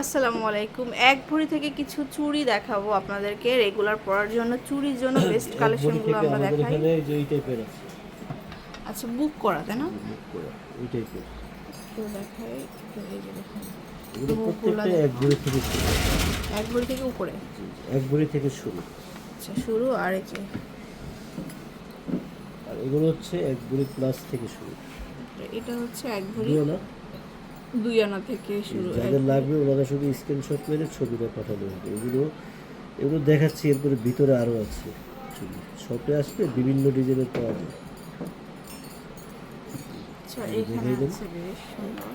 আসসালামু আলাইকুম। এক ভরি থেকে কিছু চুড়ি দেখাবো আপনাদেরকে রেগুলার পরার জন্য। চুড়ির জন্য বেস্ট এক ভরি কালেকশনগুলো থেকে আমরা আমাদের দেখাই। এখানে যে এই টাইপের আছে, আচ্ছা, বুক করা তাই না? বুক করা এই টাইপের। একটু দেখাই, একটু এই যে দেখুন, এগুলো মুখগুলো প্রত্যেকটা এক দেখুন। ভরি থেকে শুরু। এক ভরি থেকে উপরে। জি, জি, এক ভরি থেকে শুরু। আচ্ছা, শুরু। আর এই যে আর এগুলো হচ্ছে এক ভরি প্লাস থেকে শুরু। এটা হচ্ছে এক ভরি দিও না, 2 আনা থেকে শুরু। এক যাদের ভরি। লাগবে ওনারা শুধু স্ক্রিনশট মেরে ছবিটা পাঠালে হবে। এগুলো দেখাচ্ছি, এরপরে ভিতরে আরও আছে ছবি। শপে আসলে বিভিন্ন ডিজাইনের পাওয়া যায়। আচ্ছা, আমি এখানে দেখাই দেন। আছে বেশ সুন্দর।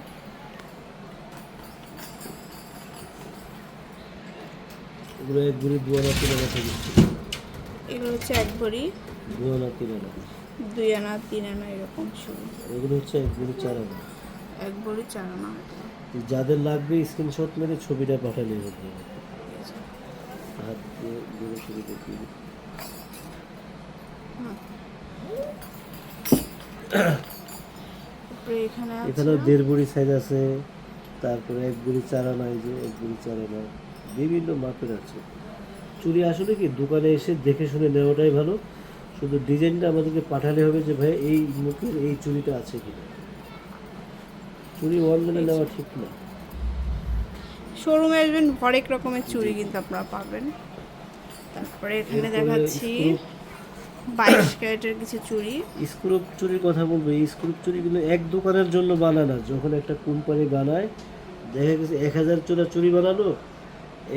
এগুলো এক ভরি 2 আনা 3 আনা থেকে শুরু। এগুলো হচ্ছে এক ভরি 2 আনা 3 আনা। 2 আনা 3 আনা এরকম শুরু। এগুলো হচ্ছে এক ভরি 4 আনা। এক ভরি 4 আনা। যাদের লাগবে স্ক্রিনশট মেরে ছবিটা পাঠালে হবে। এই যে। হাত দিয়ে ঘুরে ফিরে দেখিয়ে দিই। হুম। তারপরে এখানে আছে এখানেও 1.5 ভরি সাইজ আছে, তারপরে 1 ভরি 4 আনা, এই যে 1 ভরি 4 আনা, বিভিন্ন মাপের আছে। চুড়ি আসলে কি দোকানে এসে দেখে শুনে নেওয়াটাই ভালো। শুধু ডিজাইনটা আমাদেরকে পাঠালে হবে যে ভাই এই মুখের এই চুড়িটা আছে কিনা। চুড়ি অনলাইনে নেওয়া ঠিক না। শোরুমে আসবেন, হরেক রকমের চুড়ি কিন্তু আপনারা পাবেন। তারপরে এখানে এরপরে দেখাচ্ছি স্ক্রুপ 22 ক্যারেটের কিছু চুড়ি। স্ক্রুপ চুরির কথা বলবো। এই স্ক্রুপ চুরি কিন্তু এক দোকানের জন্য বানায় না। যখন একটা কোম্পানি বানায়, দেখা গেছে 1000 জোড়া চুরি বানালো,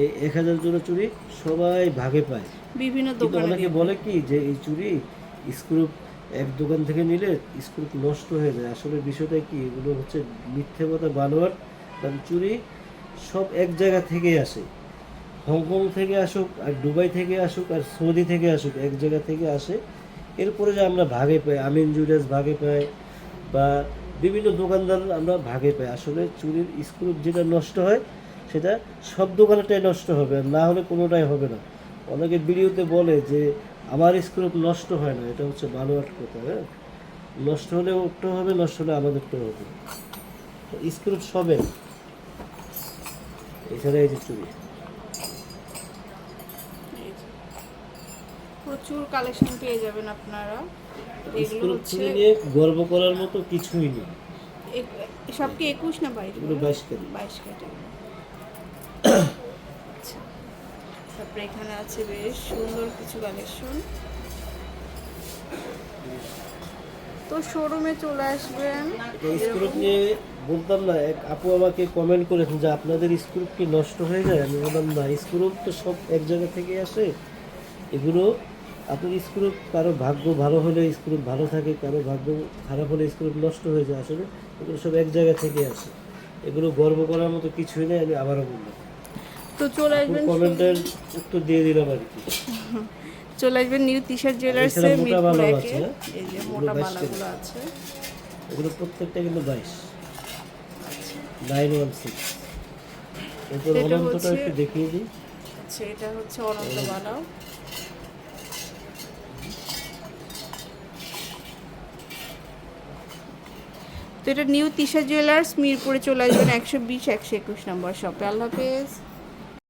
এই 1000 জোড়া চুরি সবাই ভাগে পায়। বিভিন্ন কিন্তু দোকানে অনেকে বলে কি যে এই চুরি স্ক্রুপ এক দোকান থেকে নিলে স্ক্রুপ নষ্ট হয়ে যায়। আসলে বিষয়টা কি, এগুলো হচ্ছে মিথ্যে কথা, বানোয়াট। কারণ চুরি সব এক জায়গা থেকেই আসে। হংকং থেকে আসুক, আর দুবাই থেকে আসুক, আর সৌদি থেকে আসুক, এক জায়গা থেকে আসে। এরপরে যে আমরা ভাগে পাই, আমিন জুয়েলার্স ভাগে পাই, বা বিভিন্ন দোকানদার আমরা ভাগে পাই। আসলে চুরির স্ক্রু যেটা নষ্ট হয় সেটা সব দোকানেরটাই নষ্ট হবে, আর না হলে কোনোটাই হবে না। অনেকে ভিডিওতে বলে যে আমার স্ক্রু নষ্ট হয় না, এটা হচ্ছে বানোয়াট কথা। হ্যাঁ, নষ্ট হলে ওরটা হবে, নষ্ট হলে আমাদেরটা হবে। স্ক্রু সবে। এছাড়া এই যে চুরি, এই যে প্রচুর কালেকশন পেয়ে যাবেন আপনারা। এগুলো স্ক্রু হচ্ছে চুরি নিয়ে গর্ব করার মতো কিছুই নেই। সব কি 21 না 22? এগুলো 22 কেজি। 22 ক্যারেট। আচ্ছা, তারপরে এখানে আছে বেশ সুন্দর কিছু কালেকশন। তো শোরুমে চলে আসবেন। স্ক্রু নিয়ে বলতাম না, এক আপু আমাকে কমেন্ট করেছেন যে আপনাদের স্ক্রু কি নষ্ট হয়ে যায়। আমি বললাম না, স্ক্রু তো সব এক জায়গা থেকে আসে। এগুলো আপনার স্ক্রু কারো ভাগ্য ভালো হলে স্ক্রু ভালো থাকে, কারো ভাগ্য খারাপ হলে স্ক্রু নষ্ট হয়ে যায়। আসলে এগুলো সব এক জায়গা থেকে আসে। এগুলো গর্ব করার মতো কিছুই নেই। আমি আবারও বললাম, তো চলে আসবেন কমেন্টের উত্তর দিয়ে দিলাম আর কি। চলে আসবেন নিউ তিশা জুয়েলার্সে, এছাড়া মোটা মিরপুর বালাও 1-এ। আছে, হ্যাঁ? এই যে এগুলো মোটা 22 বালাগুলো আছে। এগুলো প্রত্যেকটা কিন্তু 22 916। এরপর এটা অনন্তটা হচ্ছে, একটু দেখিয়ে দিই। আচ্ছা, এটা হচ্ছে অনন্ত বালাও। তো এটা নিউ তিশা জুয়েলার্স, মিরপুরে চলে আসবেন 120 121 নম্বর শপে। আল্লাহ হাফেজ।